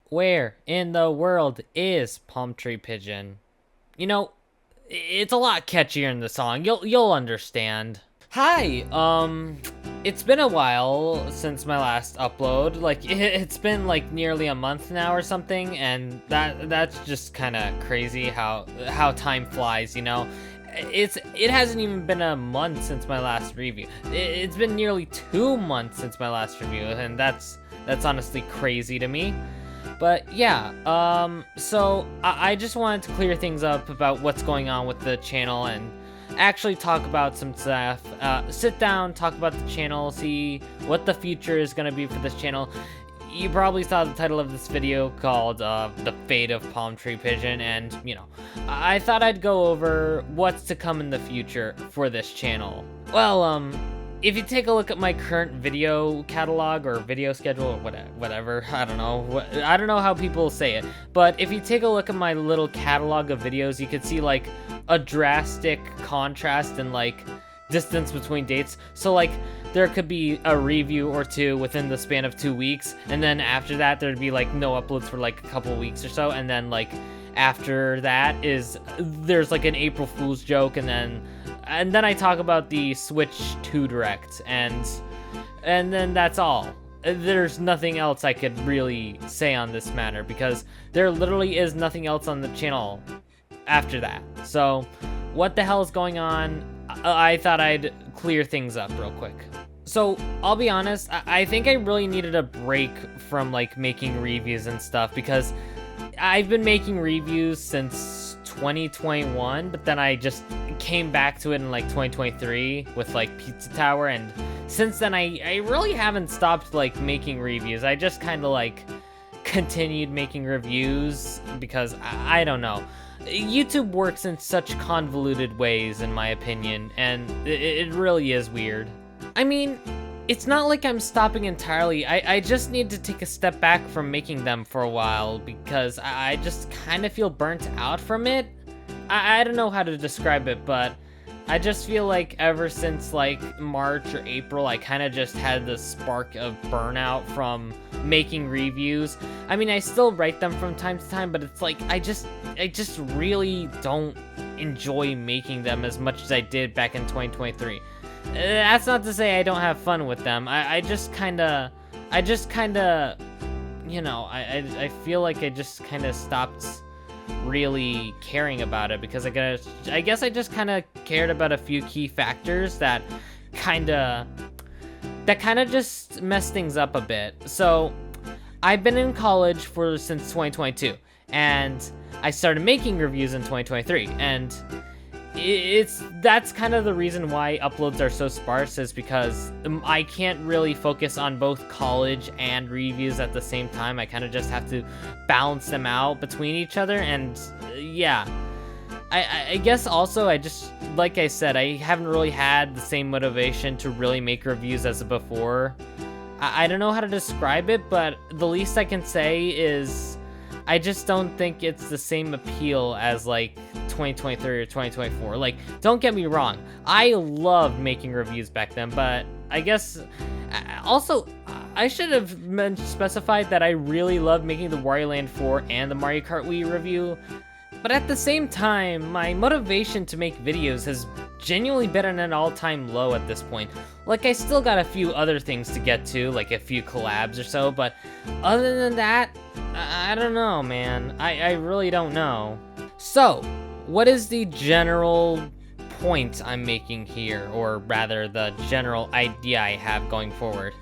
Where in the world is PalmtreePigeon? You know, it's a lot catchier in the song. You'll understand. Hi, it's been a while since my last upload. Like it's been like nearly a month now or something, and that's just kind of crazy how time flies, you know. It hasn't even been a month since my last review. It's been nearly 2 months since my last review, and that's honestly crazy to me. But yeah, so I just wanted to clear things up about what's going on with the channel and actually talk about some stuff. Sit down, talk about the channel, see what the future is going to be for this channel. You probably saw the title of this video called The Fate of PalmtreePigeon, and, you know, I thought I'd go over what's to come in the future for this channel. Well, if you take a look at my current video catalog or video schedule or whatever, I don't know how people say it, but if you take a look at my little catalog of videos, you could see like a drastic contrast in like distance between dates. So like there could be a review or two within the span of 2 weeks, and then after that there'd be like no uploads for like a couple weeks or so, and then like after that there's like an April Fool's joke, and then I talk about the Switch 2 Direct, and then that's all. There's nothing else I could really say on this matter, because there literally is nothing else on the channel after that. So what the hell is going on? I thought I'd clear things up real quick. So I'll be honest, I think I really needed a break from like making reviews and stuff, because I've been making reviews since 2021, but then I just came back to it in like 2023 with like Pizza Tower, and since then I really haven't stopped like making reviews. I just kind of like continued making reviews because I don't know. YouTube works in such convoluted ways, in my opinion, and it really is weird. I mean, it's not like I'm stopping entirely. I just need to take a step back from making them for a while, because I just kind of feel burnt out from it. I don't know how to describe it, but I just feel like ever since like March or April, I kind of just had this spark of burnout from making reviews. I mean, I still write them from time to time, but it's like I just really don't enjoy making them as much as I did back in 2023. That's not to say I don't have fun with them. I just kind of, you know, I feel like I just kind of stopped really caring about it, because I guess I just kind of cared about a few key factors that kind of just messed things up a bit. So I've been in college since 2022, and I started making reviews in 2023, and that's kind of the reason why uploads are so sparse, is because I can't really focus on both college and reviews at the same time. I kind of just have to balance them out between each other, and yeah. I guess also I just, like I said, I haven't really had the same motivation to really make reviews as before. I don't know how to describe it, but the least I can say is I just don't think it's the same appeal as like 2023 or 2024. Like, don't get me wrong, I love making reviews back then, but I guess also I should have specified that I really love making the Wario Land 4 and the Mario Kart Wii review. But at the same time, my motivation to make videos has genuinely been at an all-time low at this point. Like, I still got a few other things to get to, like a few collabs or so, but other than that, I don't know, man. I really don't know. So, what is the general point I'm making here, or rather the general idea I have going forward?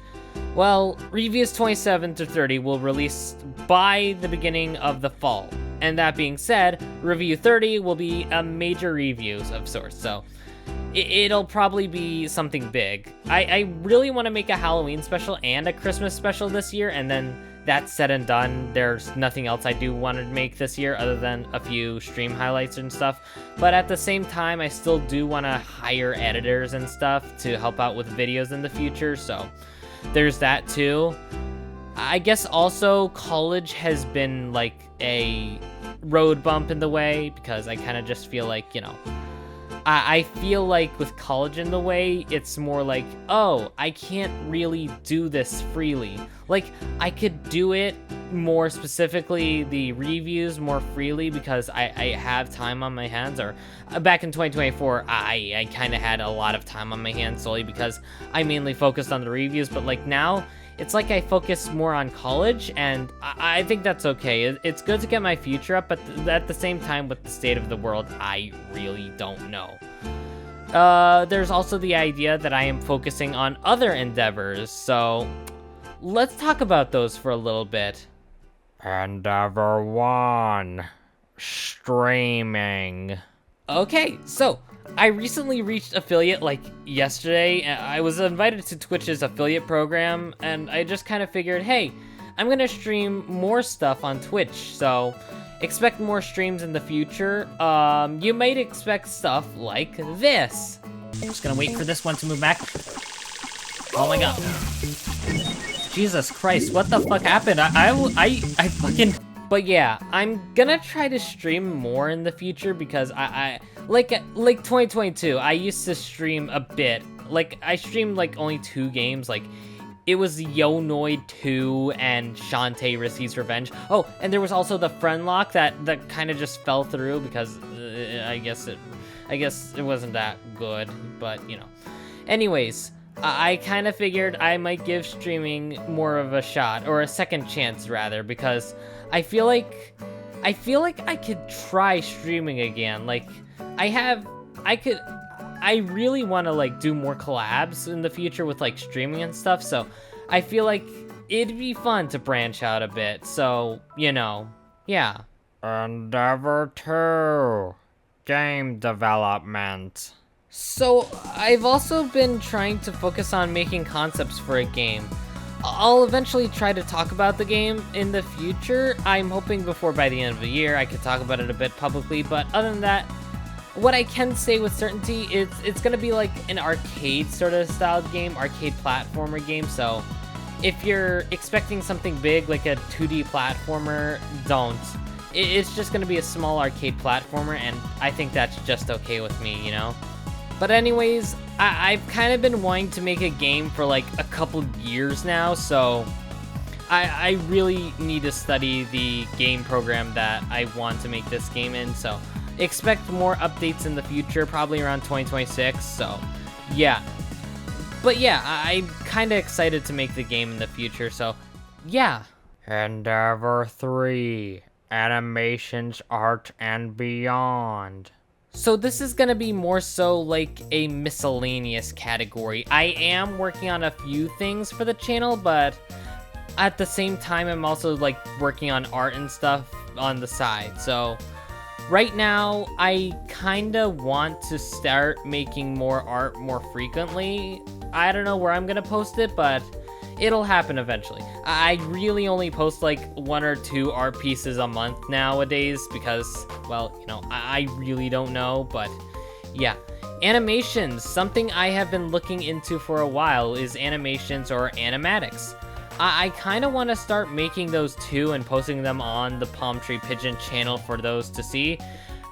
Well, reviews 27 to 30 will release by the beginning of the fall. And that being said, review 30 will be a major reviews of sorts, so it'll probably be something big. I really want to make a Halloween special and a Christmas special this year, and then that's said and done. There's nothing else I do want to make this year other than a few stream highlights and stuff. But at the same time, I still do want to hire editors and stuff to help out with videos in the future, so there's that too. I guess also college has been like a road bump in the way, because I kind of just feel like, you know, I feel like with college in the way, it's more like, oh, I can't really do this freely. Like, I could do it more specifically, the reviews more freely because I have time on my hands, or back in 2024, I kind of had a lot of time on my hands solely because I mainly focused on the reviews, but like now, it's like I focus more on college, and I think that's okay. It's good to get my future up, but at the same time, with the state of the world, I really don't know. There's also the idea that I am focusing on other endeavors, so let's talk about those for a little bit. Endeavor 1, streaming. Okay, so I recently reached affiliate like yesterday. I was invited to Twitch's affiliate program, and I just kind of figured, hey, I'm gonna stream more stuff on Twitch, so expect more streams in the future. You might expect stuff like this. I'm just gonna wait for this one to move back. Oh my god. Jesus Christ, what the fuck happened? I fucking... But yeah, I'm gonna try to stream more in the future because I like 2022, I used to stream a bit. Like, I streamed like only 2 games, like it was Yonoid 2 and Shantae Receives Revenge. Oh, and there was also the friend lock that kind of just fell through because I guess it wasn't that good, but you know. Anyways, I kind of figured I might give streaming more of a shot, or a second chance rather, because I feel like I could try streaming again. Like, I really want to like do more collabs in the future with like streaming and stuff, so I feel like it'd be fun to branch out a bit, so, you know, yeah. Endeavor 2, game development. So, I've also been trying to focus on making concepts for a game. I'll eventually try to talk about the game in the future. I'm hoping before by the end of the year I could talk about it a bit publicly, but other than that, what I can say with certainty is it's gonna be like an arcade sort of styled game, arcade platformer game, so if you're expecting something big like a 2D platformer, don't. It's just gonna be a small arcade platformer, and I think that's just okay with me, you know? But anyways, I've kind of been wanting to make a game for like a couple years now, so I really need to study the game program that I want to make this game in, so expect more updates in the future, probably around 2026, so yeah. But yeah, I'm kind of excited to make the game in the future, so yeah. Endeavor 3, animations, art, and beyond. So this is gonna be more so like a miscellaneous category. I am working on a few things for the channel, but at the same time, I'm also like working on art and stuff on the side. So right now, I kinda want to start making more art more frequently. I don't know where I'm gonna post it, but it'll happen eventually. I really only post like 1 or 2 art pieces a month nowadays because, well, you know, I really don't know, but yeah. Animations, something I have been looking into for a while is animations or animatics. I kind of want to start making those too and posting them on the PalmtreePigeon channel for those to see.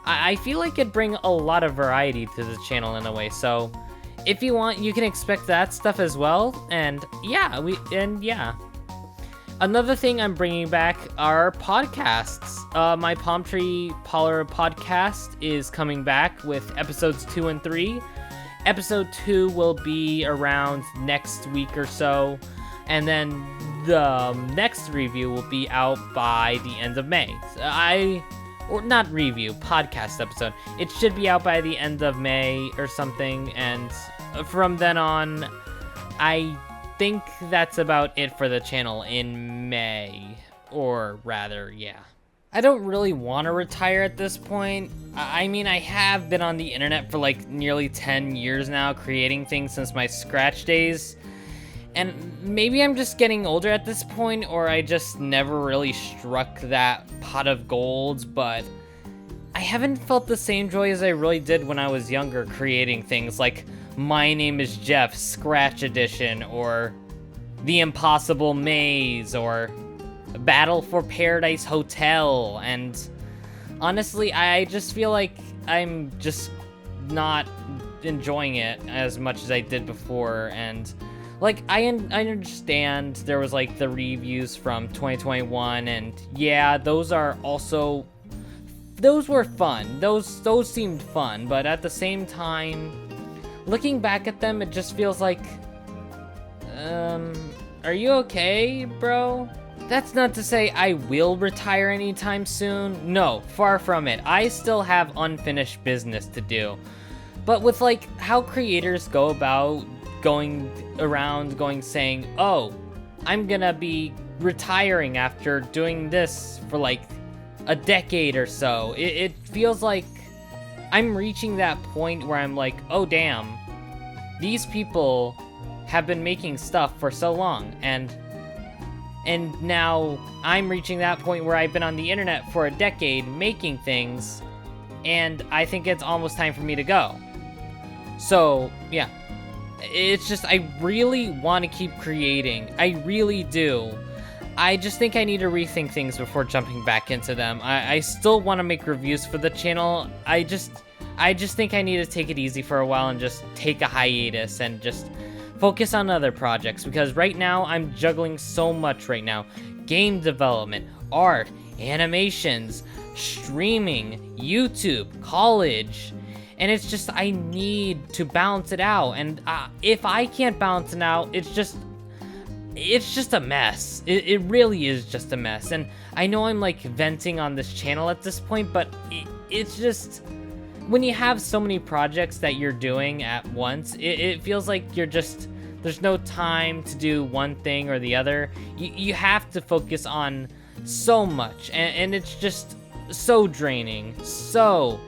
I feel like it'd bring a lot of variety to the channel in a way, so if you want, you can expect that stuff as well, and yeah, Another thing I'm bringing back are podcasts. My Palm Tree Parlor podcast is coming back with episodes 2 and 3. Episode 2 will be around next week or so, and then the next review will be out by the end of May. Or not review, podcast episode. It should be out by the end of May or something, and from then on, I think that's about it for the channel in May. Or rather, yeah. I don't really want to retire at this point. I mean, I have been on the internet for like nearly 10 years now, creating things since my Scratch days. And maybe I'm just getting older at this point, or I just never really struck that pot of gold, but I haven't felt the same joy as I really did when I was younger creating things like My Name is Jeff Scratch Edition, or The Impossible Maze, or Battle for Paradise Hotel, and honestly, I just feel like I'm just not enjoying it as much as I did before. And like, I understand there was like the reviews from 2021, and yeah, those are also, those were fun. Those seemed fun, but at the same time, looking back at them, it just feels like, are you okay, bro? That's not to say I will retire anytime soon. No, far from it. I still have unfinished business to do. But with like how creators go about going around saying, oh, I'm gonna be retiring after doing this for like a decade or so, it feels like I'm reaching that point where I'm like, oh damn, these people have been making stuff for so long, and now I'm reaching that point where I've been on the internet for a decade making things, and I think it's almost time for me to go. So yeah, it's just, I really want to keep creating. I really do. I just think I need to rethink things before jumping back into them. I still want to make reviews for the channel. I just think I need to take it easy for a while and just take a hiatus and just focus on other projects, because right now I'm juggling so much right now. Game development, art, animations, streaming, YouTube, college, and it's just, I need to balance it out. And if I can't balance it out, it's just a mess. It really is just a mess. And I know I'm like venting on this channel at this point, but it's just, when you have so many projects that you're doing at once, it feels like you're just, there's no time to do one thing or the other. You have to focus on so much, and it's just so draining, so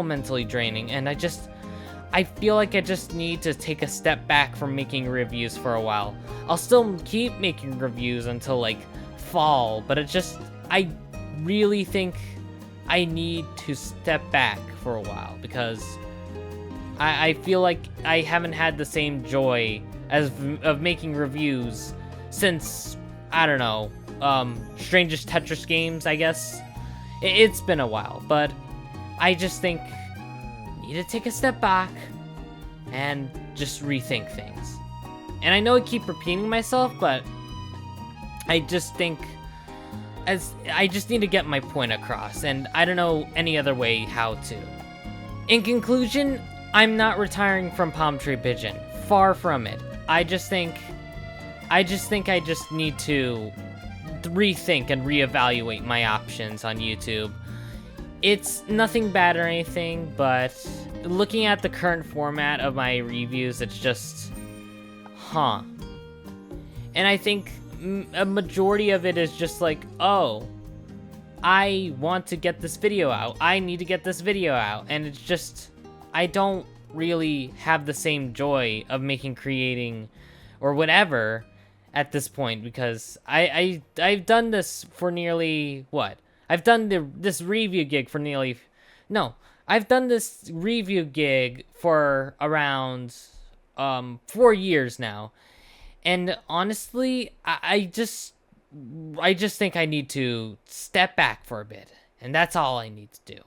mentally draining. And I feel like I just need to take a step back from making reviews for a while. I'll still keep making reviews until like fall, but I really think I need to step back for a while, because I feel like I haven't had the same joy of making reviews since, I don't know, Strangest Tetris games, I guess. It's been a while, but I just think I need to take a step back and just rethink things. And I know I keep repeating myself, but I just think I just need to get my point across, and I don't know any other way how to. In conclusion, I'm not retiring from PalmtreePigeon. Far from it. I just think I just need to rethink and reevaluate my options on YouTube. It's nothing bad or anything, but looking at the current format of my reviews, it's just, And I think a majority of it is just like, oh, I want to get this video out. I need to get this video out. And it's just, I don't really have the same joy of creating, or whatever at this point, because I've done this for nearly, what? I've done this review gig for nearly, no, I've done this review gig for around 4 years now. And honestly, I just think I need to step back for a bit. And that's all I need to do.